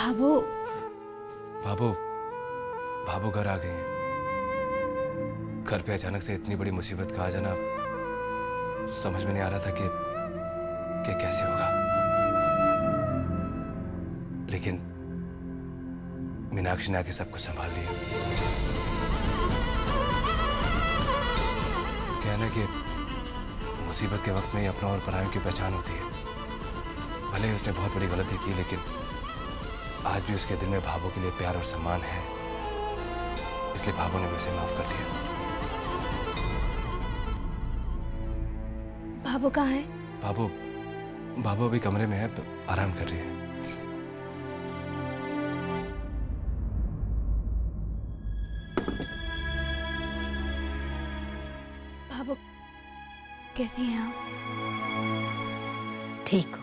भाभो भाभो भाभो घर आ गए हैं। घर पे अचानक से इतनी बड़ी मुसीबत का आ जाना समझ में नहीं आ रहा था कि कैसे होगा, लेकिन मीनाक्षी ने आके सब कुछ संभाल लिया। कहना कि मुसीबत के वक्त में ही अपनों और परायों की पहचान होती है। भले ही उसने बहुत बड़ी गलती की, लेकिन आज भी उसके दिल में भाभो के लिए प्यार और सम्मान है, इसलिए भाभो ने भी उसे माफ कर दिया। भाभो कहाँ है? भाभो अभी कमरे में है, आराम कर रही है। भाभो कैसी हैं आप? ठीक हो?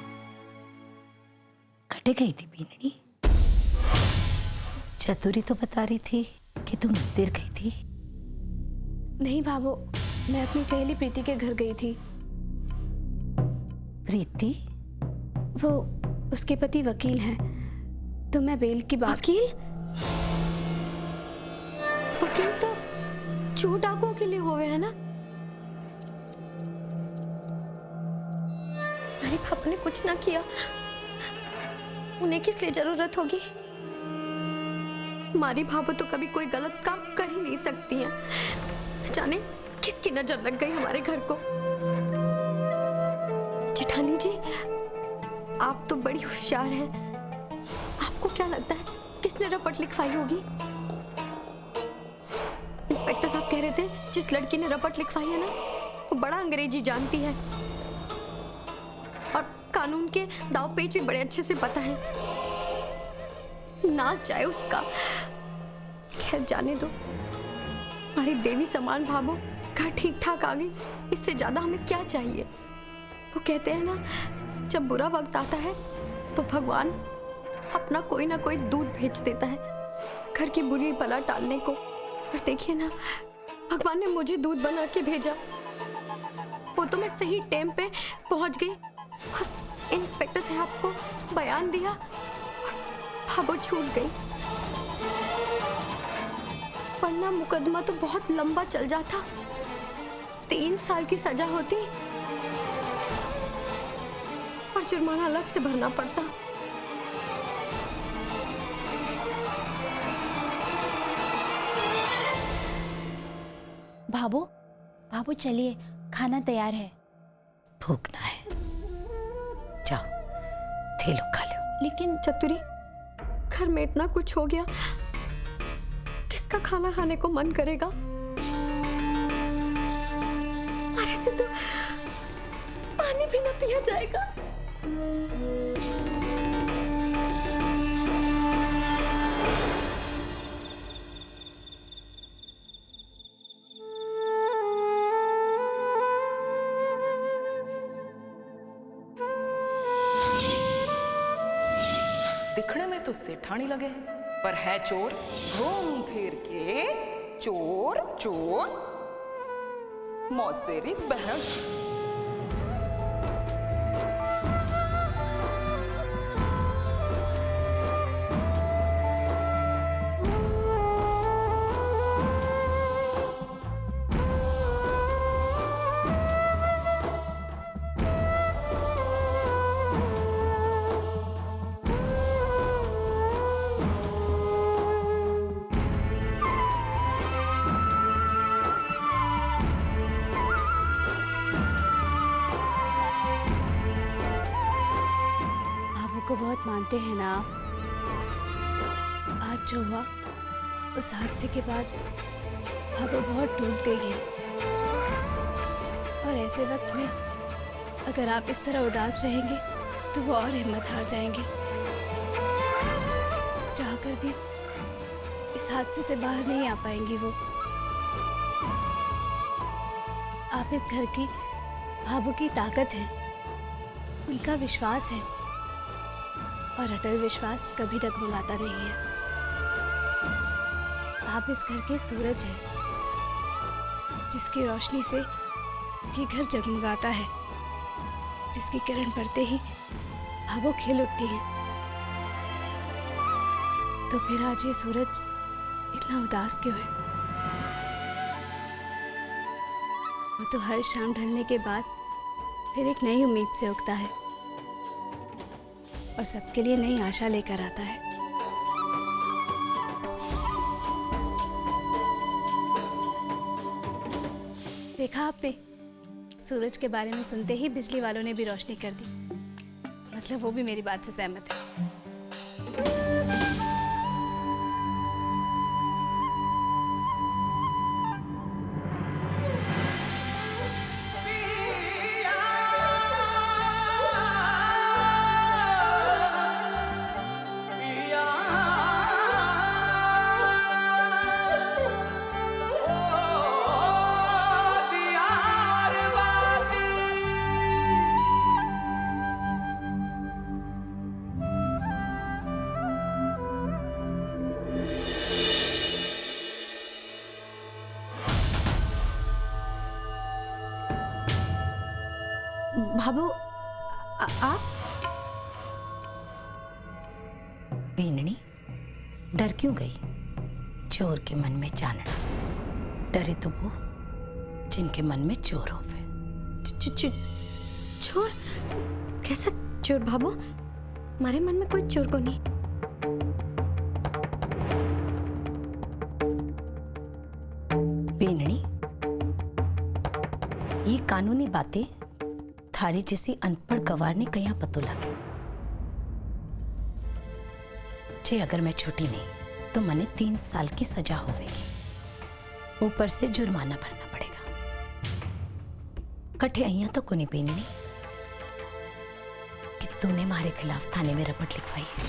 कटे गई थी बीननी। चतुरी तो बता रही थी कि तुम मंदिर गई थी। नहीं भाभो, मैं अपनी सहेली प्रीति के घर गई थी। प्रीति? वो उसके पति वकील हैं, तो मैं बेल की बात। वकील? वकील तो चोर डाकुओं के लिए हुए हैं ना? मेरे पापा ने कुछ ना किया, उन्हें किस लिए जरूरत होगी? हमारी भाभो तो कभी कोई गलत काम कर ही नहीं सकती हैं। जाने किसकी नजर लग गई हमारे घर को। जेठानी जी, आप तो बड़ी होशियार हैं। आपको क्या लगता है किसने रपट लिखवाई होगी? इंस्पेक्टर साहब कह रहे थे जिस लड़की ने रपट लिखवाई है ना, वो बड़ा अंग्रेजी जानती है और कानून के दाव पेच भी बड़े अच्छे से पता है। नाच जाए उसका। खैर जाने दो, हमारी देवी समान भाभो घर ठीक ठाक आ गई, इससे ज्यादा हमें क्या चाहिए? वो कहते हैं ना, जब बुरा वक्त आता है तो भगवान अपना कोई ना कोई दूत भेज देता है घर की बुरी बला टालने को। और देखिए ना, भगवान ने मुझे दूत बना के भेजा। वो तो मैं सही टाइम पे पहुंच गई और इंस्पेक्टर साहब को बयान दिया और भाभो छूट गई। वरना मुकदमा तो बहुत लंबा चल जाता, 3 साल की सजा होती और जुर्माना अलग से भरना पड़ता। भाभो भाभो चलिए, खाना तैयार है। भूख ना है, जाओ थैलो खा लो। लेकिन चतुरी, घर में इतना कुछ हो गया, किसका खाना खाने को मन करेगा? अरे से तो पानी भी ना पिया जाएगा। दिखने में तो सेठानी लगे हैं, पर है चोर। घूम फिर के चोर चोर मौसेरी बहन। को बहुत मानते हैं ना आप। आज जो हुआ, उस हादसे के बाद भाभो बहुत टूट गई है और ऐसे वक्त में अगर आप इस तरह उदास रहेंगे तो वो और हिम्मत हार जाएंगे। चाहकर भी इस हादसे से बाहर नहीं आ पाएंगी वो। आप इस घर की भाभो की ताकत है, उनका विश्वास है और अटल विश्वास कभी डगमगाता नहीं है। आप इस घर के सूरज हैं, जिसकी रोशनी से ये घर जगमगाता है, जिसकी किरण पड़ते ही भाभो खिल उठती है। तो फिर आज ये सूरज इतना उदास क्यों है? वो तो हर शाम ढलने के बाद फिर एक नई उम्मीद से उगता है और सबके लिए नई आशा लेकर आता है। देखा आपने, सूरज के बारे में सुनते ही बिजली वालों ने भी रोशनी कर दी। मतलब वो भी मेरी बात से सहमत है। भाभू आप? बीननी, डर क्यों गई? चोर के मन में चानना, डरे तो वो जिनके मन में चोर होवे। चोर? कैसा चोर भाभू? हमारे मन में कोई चोर को नहीं। बीननी, ये कानूनी बातें थारी जैसी अनपढ़ गवार ने कहीं पतो लगे। जे अगर मैं छूटी नहीं तो मने 3 साल की सजा होवेगी, ऊपर से जुर्माना भरना पड़ेगा। कठे अहिया तो कोनी बीननी कि तूने मारे खिलाफ थाने में रपट लिखवाई है।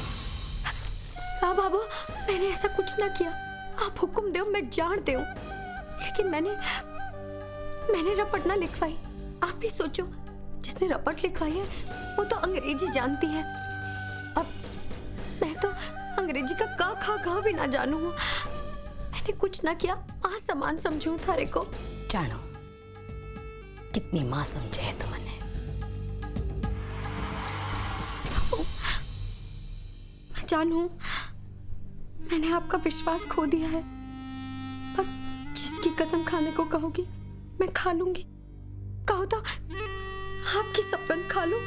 हाँ बाबू, मैंने ऐसा कुछ ना किया। आप हुक्म दो, मैं जान दूं। लेकिन मैंने रपट ना लिखवाई। आप भी सोचो, जिसने रपट लिखवाई है वो तो अंग्रेजी जानती है। अब मैं तो अंग्रेजी का का खा खा भी ना जानू। मैंने कुछ ना किया, असमान समझू थारे को। जानो कितनी मां समझे है तुमने। मैं जानू मैंने आपका विश्वास खो दिया है, पर जिसकी कसम खाने को कहोगी मैं खा लूंगी। कहो तो आपकी सौगंध खा लूं।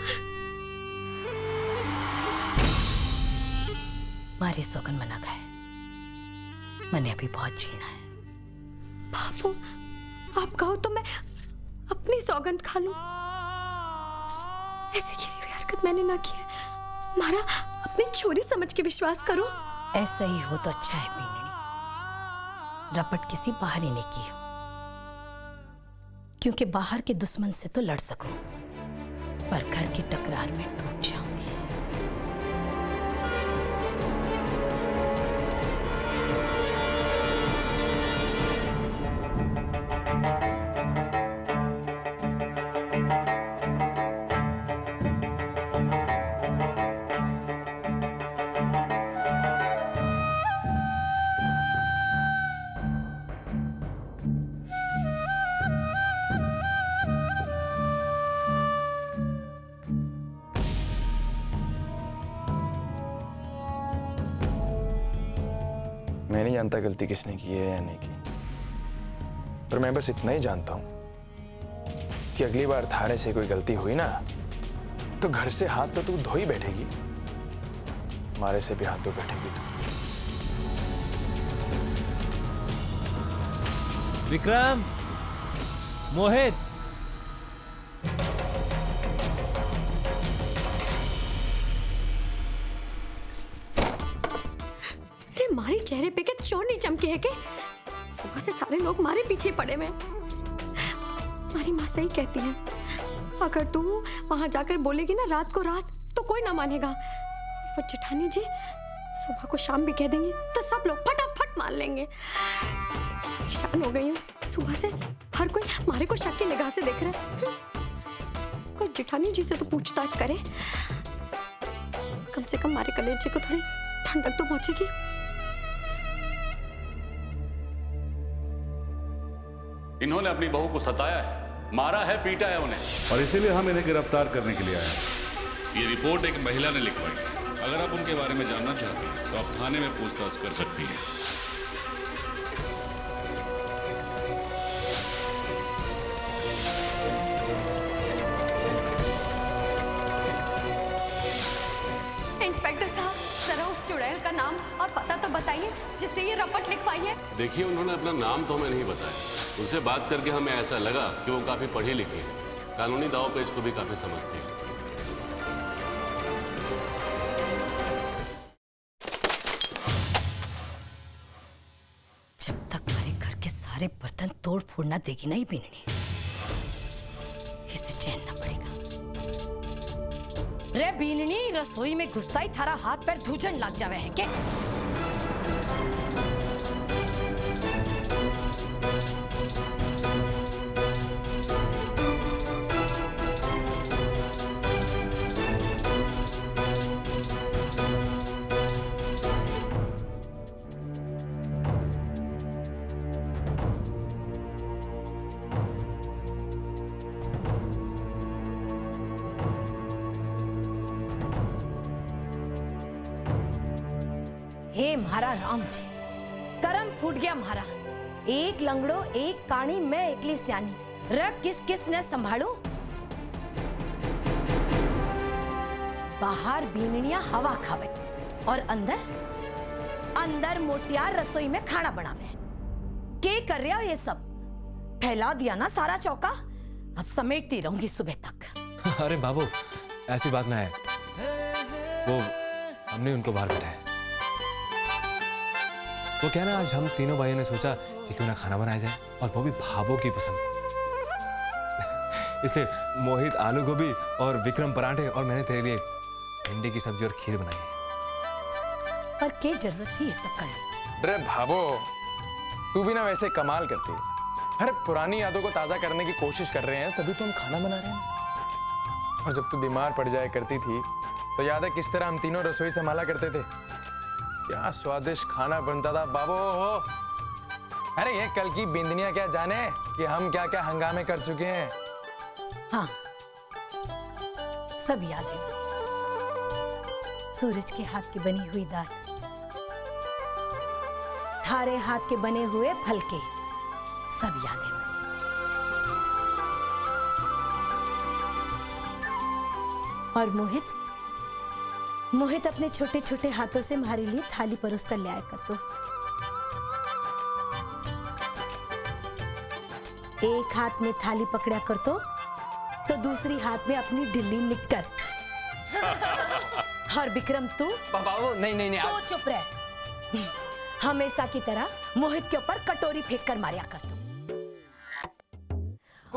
मारी सौगन मना खाए, मैंने अभी बहुत जीना है। बापू, आप कहो तो मैं अपनी सौगंध खा लूं। ऐसी गिरी हुई हरकत मैंने ना की है। मारा अपनी छोरी समझ के विश्वास करो। ऐसा ही हो तो अच्छा है बीननी। रपट किसी बाहरी ने की हो, क्योंकि बाहर के दुश्मन से तो लड़ सको, पर घर की टकरार में टूट जाऊंगी। मैं नहीं जानता गलती किसने की है या नहीं की, पर मैं बस इतना ही जानता हूं कि अगली बार थारे से कोई गलती हुई ना तो घर से हाथ तो तू धो ही बैठेगी, हमारे से भी हाथ धो बैठेगी तू। विक्रम, मोहित, मारे चेहरे पे क्या चोर नहीं चमके है के? सुबह से सारे लोग मारे पीछे पड़े हुए। हमारी माँ सही कहती है, अगर तू वहां जाकर बोलेगी ना रात को रात, तो कोई ना मानेगा। वो जेठानी जी सुबह को शाम भी कह देंगी तो सब लोग फटाफट मान लेंगे। परेशान हो गई हूँ, सुबह से हर कोई मारे को शक की निगाह से देख रहा है। कोई जेठानी जी से तो पूछताछ करे, कम से कम मारे कलेजे को थोड़ी ठंडक तो पहुंचेगी। इन्होंने अपनी बहू को सताया है, मारा है, पीटा है उन्हें, और इसीलिए हम इन्हें गिरफ्तार करने के लिए आए हैं। ये रिपोर्ट एक महिला ने लिखवाई। अगर आप उनके बारे में जानना चाहते हैं तो आप थाने में पूछताछ कर सकती हैं। इंस्पेक्टर साहब, जरा उस चुड़ैल का नाम और पता तो बताइए जिसने ये रपट लिखवाई है। देखिए, उन्होंने अपना नाम तो हमें नहीं बताया। उनसे बात करके हमें ऐसा लगा कि वो काफी पढ़ी लिखी है, कानूनी दाव पेच को भी काफी समझती है। जब तक हमारे घर के सारे बर्तन तोड़ फोड़ ना देगी ना ये बीननी, इसे चैन ना पड़ेगा। रे बीननी, रसोई में घुसता ही थारा हाथ पैर धूजन लग जावे है के? हे महारा राम जी, करम फूट गया महारा। एक लंगड़ो एक काणी, मैं एकली सियानी, रख किस किस ने संभालू? बाहर बीननिया हवा खावे और अंदर मोटियार रसोई में खाना बनावे। के कर रहे हो ये सब? फैला दिया ना सारा चौका, अब समेटती रहूंगी सुबह तक। अरे बाबू, ऐसी बात ना है, वो हमने उनको बाहर बैठाया। वो क्या ना, आज हम तीनों भाइयों ने सोचा कि क्यों ना खाना बनाया जाए, और वो भी भाभो की पसंद। इसलिए मोहित आलू गोभी और विक्रम पराठे, और मैंने तेरे लिए भिंडी की सब्जी और खीर बनाई है। पर क्या जरूरत थी ये सब करने? अरे भाभो, तू भी ना वैसे कमाल करती है। अरे पुरानी यादों को ताजा करने की कोशिश कर रहे हैं, तभी तो हम खाना बना रहे हैं। और जब तू बीमार पड़ जाया करती थी तो याद है किस तरह हम तीनों रसोई संभाला करते थे? क्या स्वादिष्ट खाना बनता था बाबू हो। अरे ये कल की बिंदनियां क्या जाने कि हम क्या क्या हंगामे कर चुके हैं। हाँ, सब याद है। सूरज के हाथ की बनी हुई दाल, थारे हाथ के बने हुए फलके, सब याद है। और मोहित अपने छोटे छोटे हाथों से हमारे लिए थाली परोस कर ले आया कर। तो एक हाथ में थाली पकड़ा कर तो दूसरी हाथ में अपनी ढिल्ली निक्कर। और विक्रम तू बाबू नहीं तो चुप रह। हमेशा की तरह मोहित के ऊपर कटोरी फेंक कर मारिया कर तू,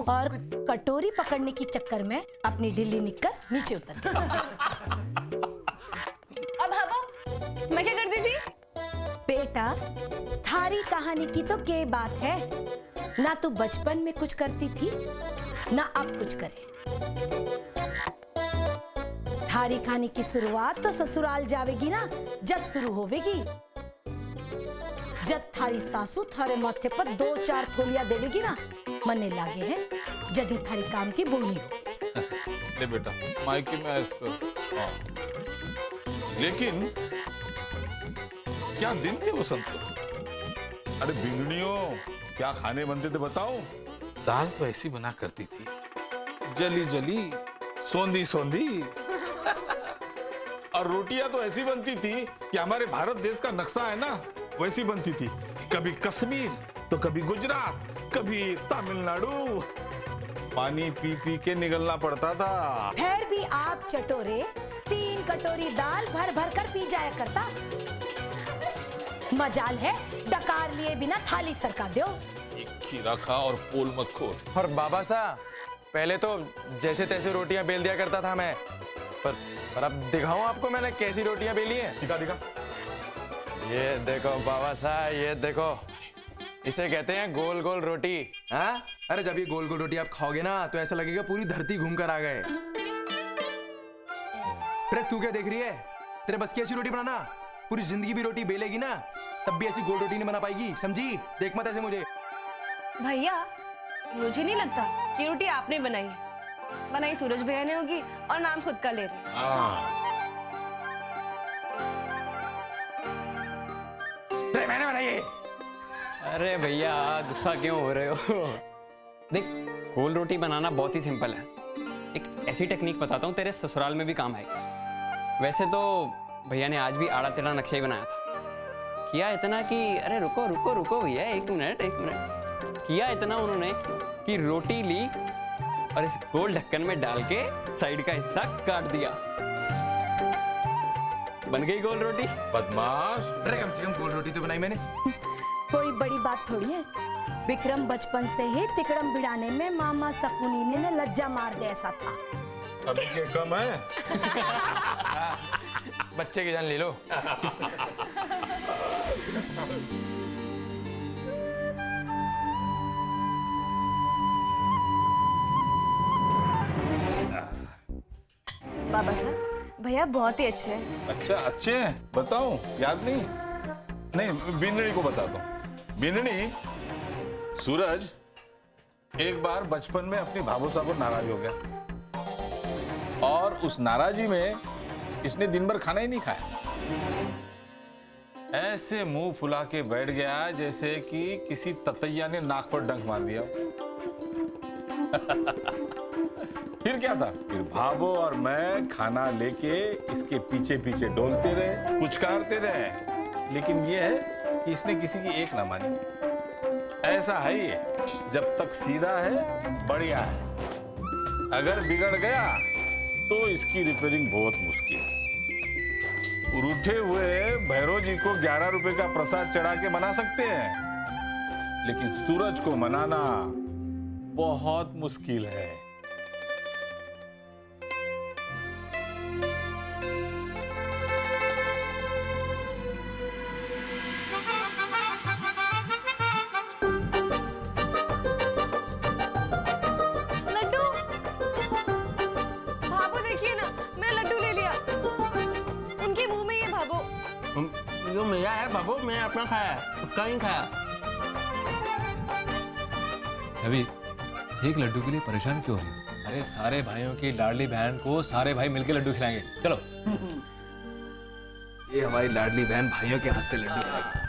और कटोरी पकड़ने की चक्कर में अपनी ढिल्ली निक्कर नीचे उतर गई। अब भाभो, मैं क्या करती थी? बेटा, थारी कहानी की तो क्या बात है? ना तू बचपन में कुछ करती थी, ना अब कुछ करे। थारी कहानी की शुरुआत तो ससुराल जावेगी ना, जब शुरू होवेगी। जब थारी सासू थारे माथे पर 2-4 थोलिया देवेगी ना, मन्ने लागे हैं जदी थारी काम की बोनी हो। ले बेटा, माइके में ऐस कर। हाँ। लेकिन क्या दिन थे वसंत को? अरे बिगड़ियों, क्या खाने बनते थे बताओ? दाल तो ऐसी बना करती थी, जली जली, सोंधी सोंधी। और रोटियां तो ऐसी बनती थी कि हमारे भारत देश का नक्शा है ना, वैसी बनती थी। कभी कश्मीर तो कभी गुजरात, कभी तमिलनाडु। पानी पी पी के निगलना पड़ता था। फिर भी आप चटोरे 3 कटोरी दाल भर भर कर पी जाया करता। मजाल है डकार लिए बिना थाली सरका दो। खीरा खा और पोल मत खोल। और बाबा साहब, पहले तो जैसे तैसे रोटियां बेल दिया करता था मैं, पर अब दिखाऊं आपको मैंने कैसी रोटियां बेली हैं। दिखा दिखा। ये देखो बाबा साहब, ये देखो, इसे कहते हैं गोल गोल रोटी। हाँ, अरे जब ये गोल गोल रोटी आप खाओगे ना तो ऐसा लगेगा पूरी धरती घूम कर आ गए। अरे तू क्या देख रही है? तेरे बस की ऐसी रोटी बनाना, पूरी जिंदगी भी रोटी बेलेगी ना तब भी ऐसी गोल रोटी नहीं बना पाएगी, समझी? देख मत ऐसे मुझे। भैया, मुझे नहीं लगता कि रोटी आपने बनाई है। बनाई सूरज भैया ने होगी और नाम खुद का ले रहे। मैंने बनाई है। अरे भैया गुस्सा क्यों हो रहे हो? देख, गोल रोटी बनाना बहुत ही सिंपल है। एक ऐसी टेक्निक बताता हूँ, तेरे ससुराल में भी काम आएगी। वैसे तो भैया ने आज भी आड़ा टेढ़ा नक्शा ही बनाया था। किया इतना कि अरे रुको रुको रुको भैया, एक मिनट। किया इतना उन्होंने कि रोटी ली और इस गोल ढक्कन में डाल के साइड का हिस्सा काट दिया, बन गई गोल रोटी। बदमाश। अरे कम से कम गोल रोटी तो बनाई मैंने। कोई बड़ी बात थोड़ी है। विक्रम बचपन से ही तिकड़म बिड़ाने में मामा शकुनी ने लज्जा मार दे ऐसा था। अभी ये कम है। बच्चे की जान ले लो। बाबा साहब, भैया बहुत ही अच्छे हैं। अच्छा अच्छे हैं, बताऊं? याद नहीं, बिंदनी को बताता हूँ। बिंदनी, सूरज एक बार बचपन में अपनी भाभू साहब को नाराज हो गया और उस नाराजी में इसने दिन भर खाना ही नहीं खाया। ऐसे मुंह फुला के बैठ गया जैसे कि किसी ततैया ने नाक पर डंक मार दिया। फिर क्या था? फिर भाभो और मैं खाना लेके इसके पीछे पीछे डोलते रहे, पुचकारते रहे, लेकिन ये है कि इसने किसी की एक ना मानी। ऐसा है ये, जब तक सीधा है बढ़िया है, अगर बिगड़ गया तो इसकी रिपेयरिंग बहुत मुश्किल है। रूठे हुए भैरव जी को 11 रुपए का प्रसाद चढ़ा के मना सकते हैं, लेकिन सूरज को मनाना बहुत मुश्किल है। जो मेरा है बाबू, मैंने अपना खाया है, उसका नहीं खाया। छवि, एक लड्डू के लिए परेशान क्यों हो रही हो? अरे सारे भाइयों की लाडली बहन को सारे भाई मिलकर लड्डू खिलाएंगे। चलो। ये हमारी लाडली बहन भाइयों के हाथ से लड्डू खाएगी।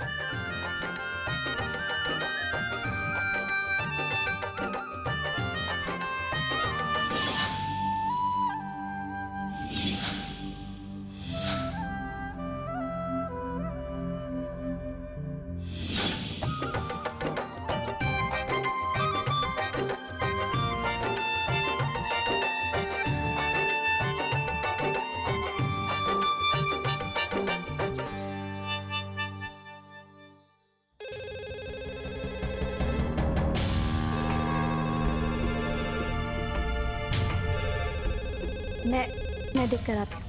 मैं देख कर आती हूँ।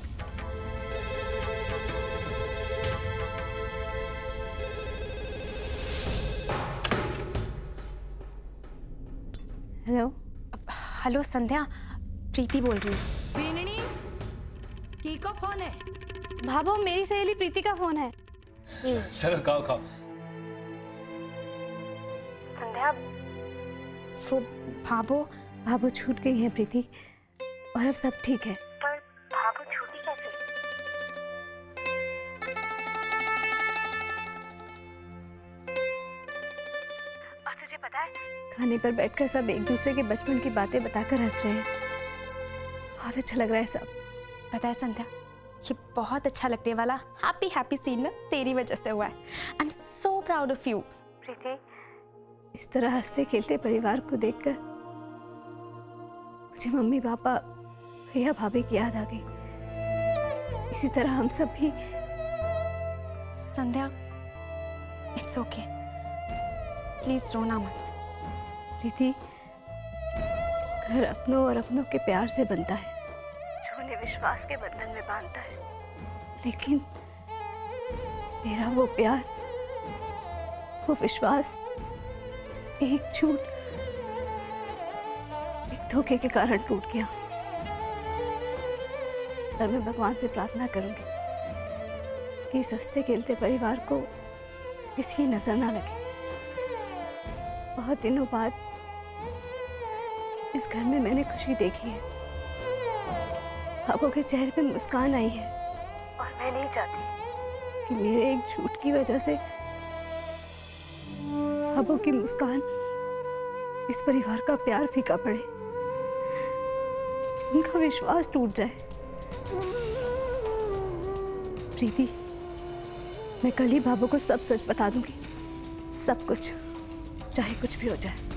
हेलो। हेलो संध्या, प्रीति बोल रही हूँ। बीननी, की को फोन है? भाभो, मेरी सहेली प्रीति का फोन है। चलो खाओ खाओ। संध्या, वो भाभो छूट गई है प्रीति, और अब सब ठीक है। पर भाभो छूटी कैसे? और तुझे पता है, खाने पर बैठकर सब एक दूसरे के बचपन की बातें बताकर हंस रहे हैं। बहुत अच्छा लग रहा है सब। पता है संध्या, ये बहुत अच्छा लगने वाला हैप्पी सीन ना तेरी वजह से हुआ है। I am so proud of you Preeti. इस तरह हंसते खेलते परिवार को देखकर मुझे मम्मी पापा, भैया भाभी की याद आ गई। इसी तरह हम सब भी। संध्या, इट्स ओके, प्लीज रोना मत। प्रीति, घर अपनों और अपनों के प्यार से बनता है, जो उन्हें विश्वास के बंधन में बांधता है। लेकिन मेरा वो प्यार, वो विश्वास एक झूठ, एक धोखे के कारण टूट गया। पर मैं भगवान से प्रार्थना करूंगी कि इस हंसते खेलते परिवार को किसी की नजर ना लगे। बहुत दिनों बाद इस घर में मैंने खुशी देखी है, भाभो के चेहरे पे मुस्कान आई है, और मैं नहीं चाहती कि मेरे एक झूठ की वजह से भाभो की मुस्कान इस परिवार का प्यार फीका पड़े, उनका विश्वास टूट जाए। प्रीति, मैं कल ही भाभो को सब सच बता दूंगी, सब कुछ, चाहे कुछ भी हो जाए।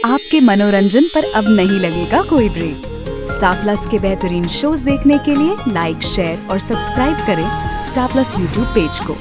आपके मनोरंजन पर अब नहीं लगेगा कोई ब्रेक। स्टार प्लस के बेहतरीन शोज देखने के लिए लाइक, शेयर और सब्सक्राइब करें स्टार प्लस यूट्यूब पेज को।